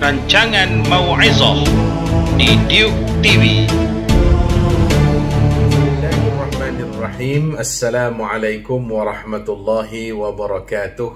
rancangan Mau'izah di Duke TV. Bismillahirrahmanirrahim. Assalamualaikum warahmatullahi wabarakatuh.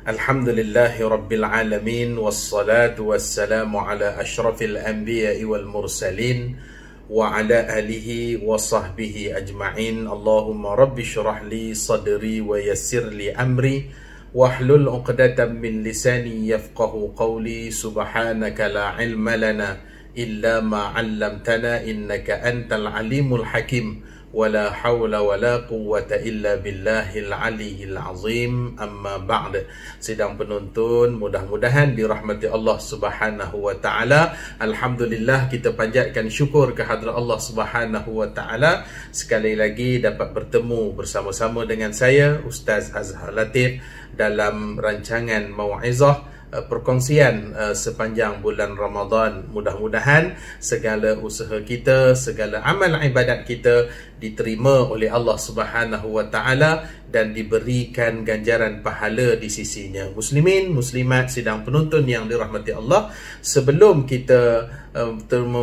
Alhamdulillahi rabbil alamin, wassalatu wassalamu ala ashrafil anbiya'i wal mursalin wa ala alihi wa sahbihi ajma'in. Allahumma rabbi syrah li sadri wa yassir li amri wahlul 'uqdatam min lisani yafqahu qawli. Subhanaka la ilma lana illa ma 'allamtana innaka antal alimul hakim. Wala hawla wala quwwata illa billahil aliyyil azim. Amma ba'd. Sidang penonton, mudah-mudahan dirahmati Allah Subhanahu wa taala. Alhamdulillah, kita panjatkan syukur kehadrat Allah Subhanahu wa taala sekali lagi dapat bertemu bersama-sama dengan saya Ustaz Azhar Latif dalam rancangan Mau'izah, perkongsian sepanjang bulan Ramadan. Mudah-mudahan segala usaha kita, segala amal ibadat kita diterima oleh Allah Subhanahu wa taala dan diberikan ganjaran pahala di sisinya. Muslimin, muslimat, sidang penonton yang dirahmati Allah, sebelum kita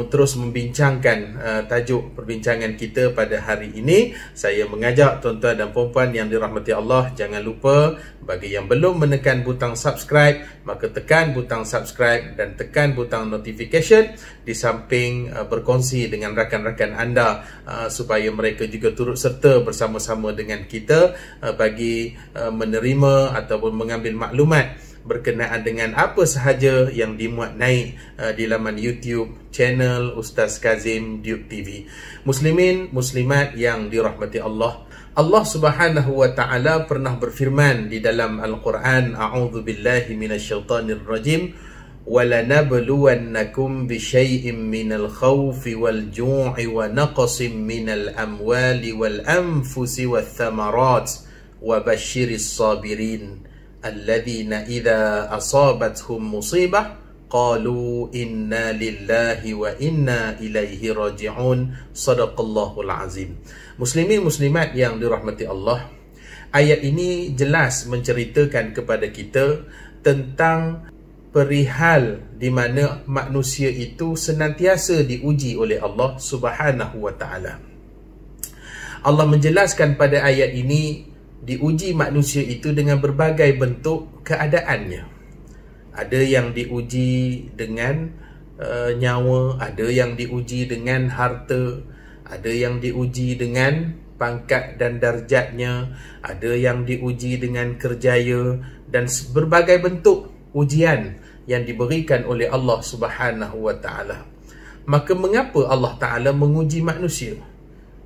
terus membincangkan tajuk perbincangan kita pada hari ini, saya mengajak tuan-tuan dan puan-puan yang dirahmati Allah, jangan lupa bagi yang belum menekan butang subscribe, maka tekan butang subscribe dan tekan butang notification di samping berkongsi dengan rakan-rakan anda supaya mereka juga turut serta bersama-sama dengan kita bagi menerima ataupun mengambil maklumat berkenaan dengan apa sahaja yang dimuat naik di laman YouTube channel Ustaz Kazim Duke TV. Muslimin, muslimat yang dirahmati Allah, Allah Subhanahu wa taala pernah berfirman di dalam Al-Quran, a'udzu billahi minasyaitonir rajim, وَلَنَبْلُوَنَّكُمْ بِشَيْءٍ مِّنَ الْخَوْفِ وَالْجُوعِ وَنَقْصٍ مِّنَ الْأَمْوَالِ وَالْأَنفُسِ وَالثَّمَرَاتِ وَبَشِّرِ الصَّابِرِينَ الَّذِينَ إِذَا أَصَابَتْهُمْ مُصِيبَةٌ قَالُوا إِنَّا لِلَّهِ وَإِنَّا إِلَيْهِ رَاجِعُونَ. Sadaqallahul azim. Muslimin muslimat yang dirahmati Allah, ayat ini jelas menceritakan kepada kita tentang perihal di mana manusia itu senantiasa diuji oleh Allah Subhanahu wa taala. Allah menjelaskan pada ayat ini diuji manusia itu dengan berbagai bentuk keadaannya. Ada yang diuji dengan nyawa, ada yang diuji dengan harta, ada yang diuji dengan pangkat dan darjatnya, ada yang diuji dengan kerjaya, dan berbagai bentuk ujian yang diberikan oleh Allah Subhanahu wa taala. Maka mengapa Allah Taala menguji manusia?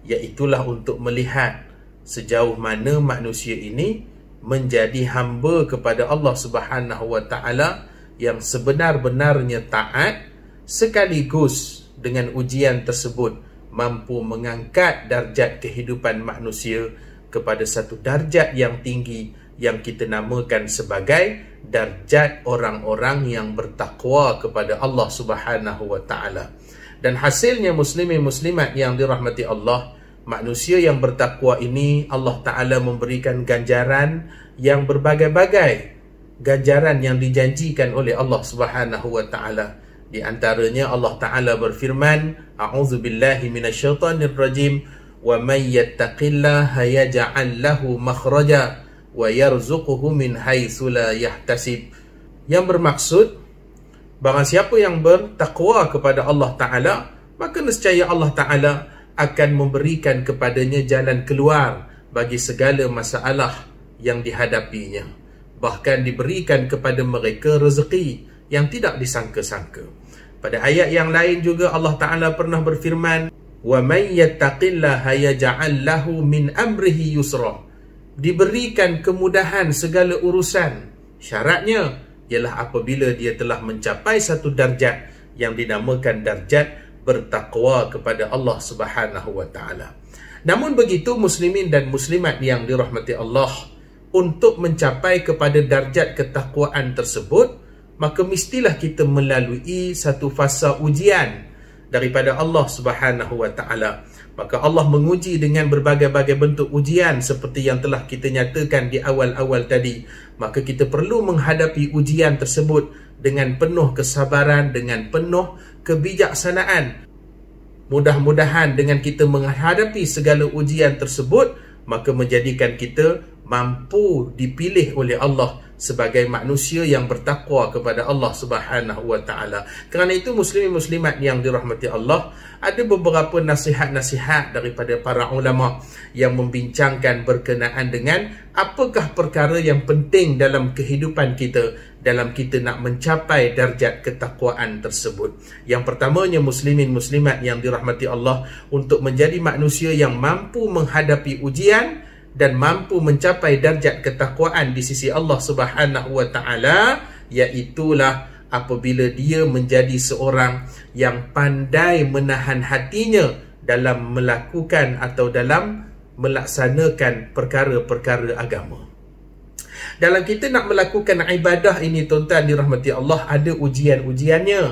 Iaitulah untuk melihat sejauh mana manusia ini menjadi hamba kepada Allah Subhanahu wa taala yang sebenar-benarnya taat, sekaligus dengan ujian tersebut mampu mengangkat darjat kehidupan manusia kepada satu darjat yang tinggi yang kita namakan sebagai darjat orang-orang yang bertakwa kepada Allah Subhanahu wa taala. Dan hasilnya, muslimin muslimat yang dirahmati Allah, manusia yang bertakwa ini Allah Taala memberikan ganjaran yang berbagai-bagai, ganjaran yang dijanjikan oleh Allah Subhanahu wa taala. Di antaranya Allah Taala berfirman, a'udzubillahi minasyaitonir rajim, wa may yattaqillaha yaj'al lahu makhraja wa yarzuquhu min haitsu la yahtasib. Yang bermaksud, barang siapa yang bertakwa kepada Allah Taala, maka nescaya Allah Taala akan memberikan kepadanya jalan keluar bagi segala masalah yang dihadapinya. Bahkan diberikan kepada mereka rezeki yang tidak disangka-sangka. Pada ayat yang lain juga Allah Taala pernah berfirman, wa may yattaqillaha yaj'al lahu min amrihi yusra. Diberikan kemudahan segala urusan. Syaratnya ialah apabila dia telah mencapai satu darjat yang dinamakan darjat bertakwa kepada Allah Subhanahu wa taala. Namun begitu, muslimin dan muslimat yang dirahmati Allah, untuk mencapai kepada darjat ketakwaan tersebut, maka mestilah kita melalui satu fasa ujian daripada Allah Subhanahu wa taala. Maka Allah menguji dengan berbagai-bagai bentuk ujian seperti yang telah kita nyatakan di awal-awal tadi. Maka kita perlu menghadapi ujian tersebut dengan penuh kesabaran, dengan penuh kebijaksanaan. Mudah-mudahan dengan kita menghadapi segala ujian tersebut, maka menjadikan kita mampu dipilih oleh Allah sebagai manusia yang bertakwa kepada Allah Subhanahu wa taala. Kerana itu muslimin muslimat yang dirahmati Allah, ada beberapa nasihat-nasihat daripada para ulama yang membincangkan berkenaan dengan apakah perkara yang penting dalam kehidupan kita dalam kita nak mencapai darjat ketakwaan tersebut. Yang pertamanya muslimin muslimat yang dirahmati Allah, untuk menjadi manusia yang mampu menghadapi ujian dan mampu mencapai darjat ketakwaan di sisi Allah Subhanahu wa taala, iaitulah apabila dia menjadi seorang yang pandai menahan hatinya dalam melakukan atau dalam melaksanakan perkara-perkara agama. Dalam kita nak melakukan ibadah ini, tuan-tuan dirahmati Allah, ada ujian-ujiannya.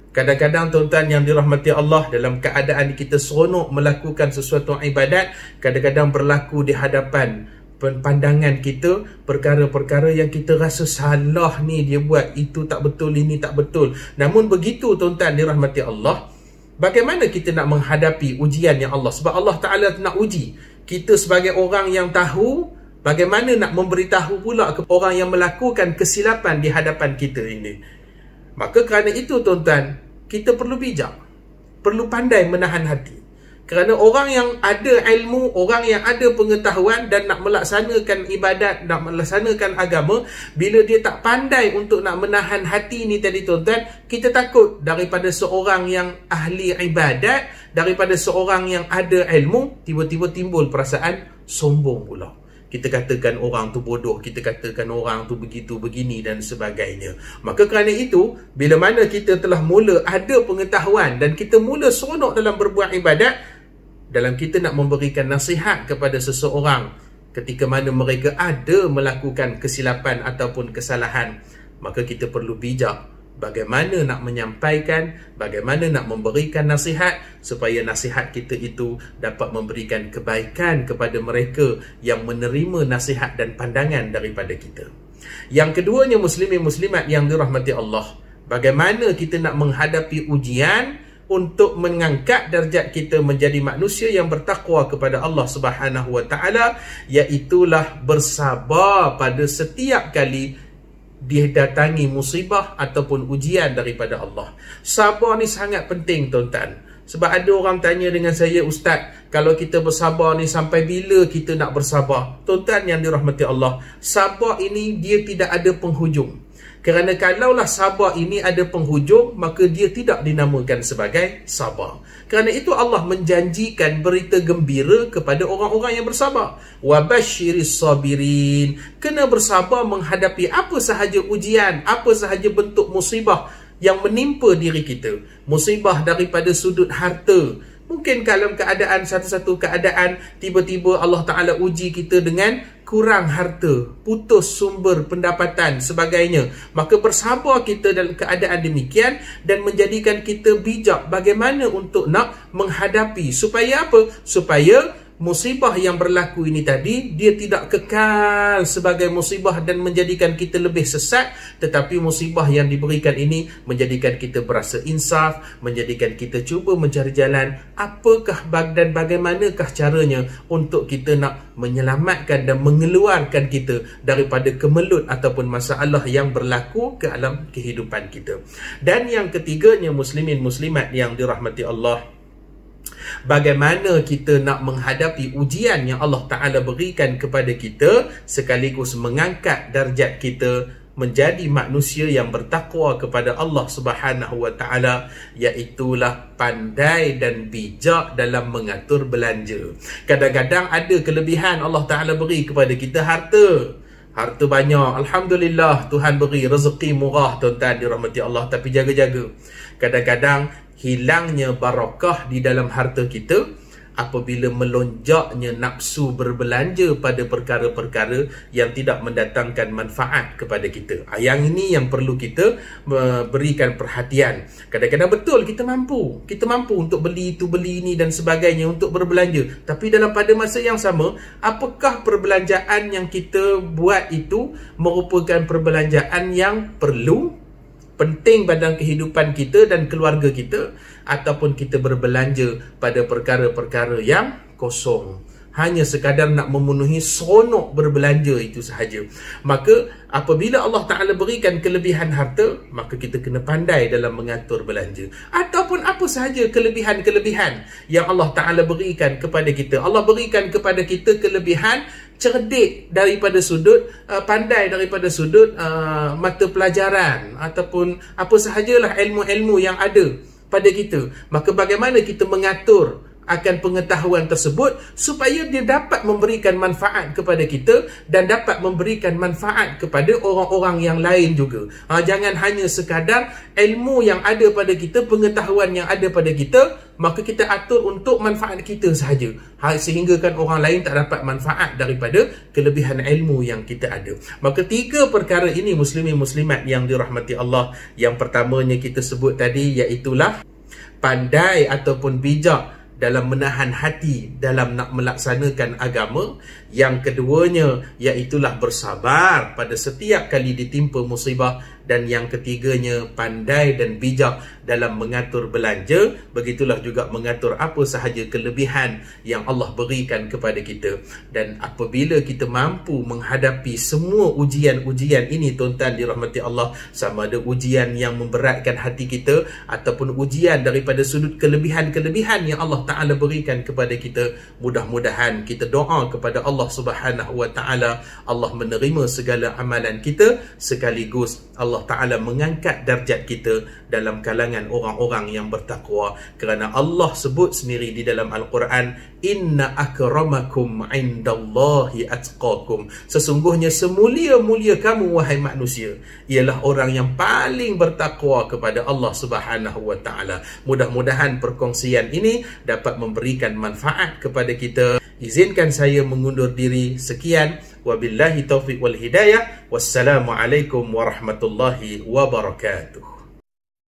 Kadang-kadang tuan-tuan yang dirahmati Allah, dalam keadaan kita seronok melakukan sesuatu ibadat, kadang-kadang berlaku di hadapan pandangan kita perkara-perkara yang kita rasa salah ni dia buat, itu tak betul, ini tak betul. Namun begitu tuan-tuan dirahmati Allah, bagaimana kita nak menghadapi ujian yang Allah, sebab Allah Ta'ala nak uji kita sebagai orang yang tahu, bagaimana nak memberitahu pula ke orang yang melakukan kesilapan di hadapan kita ini. Maka kerana itu tuan-tuan, kita perlu bijak, perlu pandai menahan hati. Kerana orang yang ada ilmu, orang yang ada pengetahuan dan nak melaksanakan ibadat, nak melaksanakan agama, bila dia tak pandai untuk nak menahan hati ni tadi tuan-tuan, kita takut daripada seorang yang ahli ibadat, daripada seorang yang ada ilmu, tiba-tiba timbul perasaan sombong pula. Kita katakan orang tu bodoh, kita katakan orang tu begitu, begini dan sebagainya. Maka kerana itu, bila mana kita telah mula ada pengetahuan dan kita mula seronok dalam berbuat ibadat, dalam kita nak memberikan nasihat kepada seseorang ketika mana mereka ada melakukan kesilapan ataupun kesalahan, maka kita perlu bijak bagaimana nak menyampaikan, bagaimana nak memberikan nasihat supaya nasihat kita itu dapat memberikan kebaikan kepada mereka yang menerima nasihat dan pandangan daripada kita. Yang keduanya muslimin muslimat yang dirahmati Allah, bagaimana kita nak menghadapi ujian untuk mengangkat darjat kita menjadi manusia yang bertakwa kepada Allah Subhanahu wa taala, iaitulah bersabar pada setiap kali didatangi musibah ataupun ujian daripada Allah. Sabar ni sangat penting tuan-tuan. Sebab ada orang tanya dengan saya, Ustaz, kalau kita bersabar ni sampai bila kita nak bersabar? Tuan-tuan yang dirahmati Allah, sabar ini dia tidak ada penghujung. Kerana kalaulah sabar ini ada penghujung, maka dia tidak dinamakan sebagai sabar. Kerana itu Allah menjanjikan berita gembira kepada orang-orang yang bersabar. Wa basyiris sabirin. Kena bersabar menghadapi apa sahaja ujian, apa sahaja bentuk musibah yang menimpa diri kita. Musibah daripada sudut harta. Mungkin dalam keadaan satu-satu keadaan tiba-tiba Allah Ta'ala uji kita dengan kurang harta, putus sumber pendapatan sebagainya. Maka bersabar kita dalam keadaan demikian dan menjadikan kita bijak bagaimana untuk nak menghadapi. Supaya apa? Supaya musibah yang berlaku ini tadi, dia tidak kekal sebagai musibah dan menjadikan kita lebih sesat, tetapi musibah yang diberikan ini menjadikan kita berasa insaf, menjadikan kita cuba mencari jalan apakah dan bagaimanakah caranya untuk kita nak menyelamatkan dan mengeluarkan kita daripada kemelut ataupun masalah yang berlaku ke dalam kehidupan kita. Dan yang ketiganya muslimin muslimat yang dirahmati Allah, bagaimana kita nak menghadapi ujian yang Allah Ta'ala berikan kepada kita sekaligus mengangkat darjat kita menjadi manusia yang bertakwa kepada Allah Subhanahu wa Ta'ala, iaitulah pandai dan bijak dalam mengatur belanja. Kadang-kadang ada kelebihan Allah Ta'ala beri kepada kita harta banyak, Alhamdulillah, Tuhan beri rezeki murah tuan-tuan dirahmati Allah, tapi jaga-jaga. Kadang-kadang hilangnya barakah di dalam harta kita apabila melonjaknya nafsu berbelanja pada perkara-perkara yang tidak mendatangkan manfaat kepada kita. Yang ini yang perlu kita berikan perhatian. Kadang-kadang betul kita mampu untuk beli itu, beli ini dan sebagainya untuk berbelanja. Tapi dalam pada masa yang sama, apakah perbelanjaan yang kita buat itu merupakan perbelanjaan yang perlu penting dalam kehidupan kita dan keluarga kita, ataupun kita berbelanja pada perkara-perkara yang kosong, hanya sekadar nak memenuhi seronok berbelanja itu sahaja. Maka apabila Allah Ta'ala berikan kelebihan harta, maka kita kena pandai dalam mengatur belanja. Ataupun apa sahaja kelebihan-kelebihan yang Allah Ta'ala berikan kepada kita. Allah berikan kepada kita kelebihan cerdik daripada sudut pandai daripada sudut mata pelajaran, ataupun apa sahajalah ilmu-ilmu yang ada pada kita. Maka bagaimana kita mengatur akan pengetahuan tersebut supaya dia dapat memberikan manfaat kepada kita dan dapat memberikan manfaat kepada orang-orang yang lain juga. Jangan hanya sekadar ilmu yang ada pada kita, pengetahuan yang ada pada kita, maka kita atur untuk manfaat kita sahaja, sehinggakan orang lain tak dapat manfaat daripada kelebihan ilmu yang kita ada. Maka 3 perkara ini muslimin muslimat yang dirahmati Allah. Yang pertamanya kita sebut tadi, iaitulah pandai ataupun bijak dalam menahan hati dalam nak melaksanakan agama. Yang keduanya iaitulah bersabar pada setiap kali ditimpa musibah. Dan yang ketiganya pandai dan bijak dalam mengatur belanja. Begitulah juga mengatur apa sahaja kelebihan yang Allah berikan kepada kita. Dan apabila kita mampu menghadapi semua ujian-ujian ini, tuan-tuan dirahmati Allah, sama ada ujian yang memberatkan hati kita ataupun ujian daripada sudut kelebihan-kelebihan yang Allah Ta'ala berikan kepada kita, mudah-mudahan kita doa kepada Allah Subhanahu Wa Ta'ala, Allah menerima segala amalan kita, sekaligus Allah Ta'ala mengangkat darjat kita dalam kalangan orang-orang yang bertakwa. Kerana Allah sebut sendiri di dalam Al-Quran, inna akramakum indallahi atqakum, sesungguhnya semulia-mulia kamu wahai manusia ialah orang yang paling bertakwa kepada Allah Subhanahu Wa Ta'ala. Mudah-mudahan perkongsian ini dapat memberikan manfaat kepada kita. Izinkan saya mengundur diri. Sekian, wabillahi taufiq wal hidayah. Wassalamualaikum warahmatullahi wabarakatuh.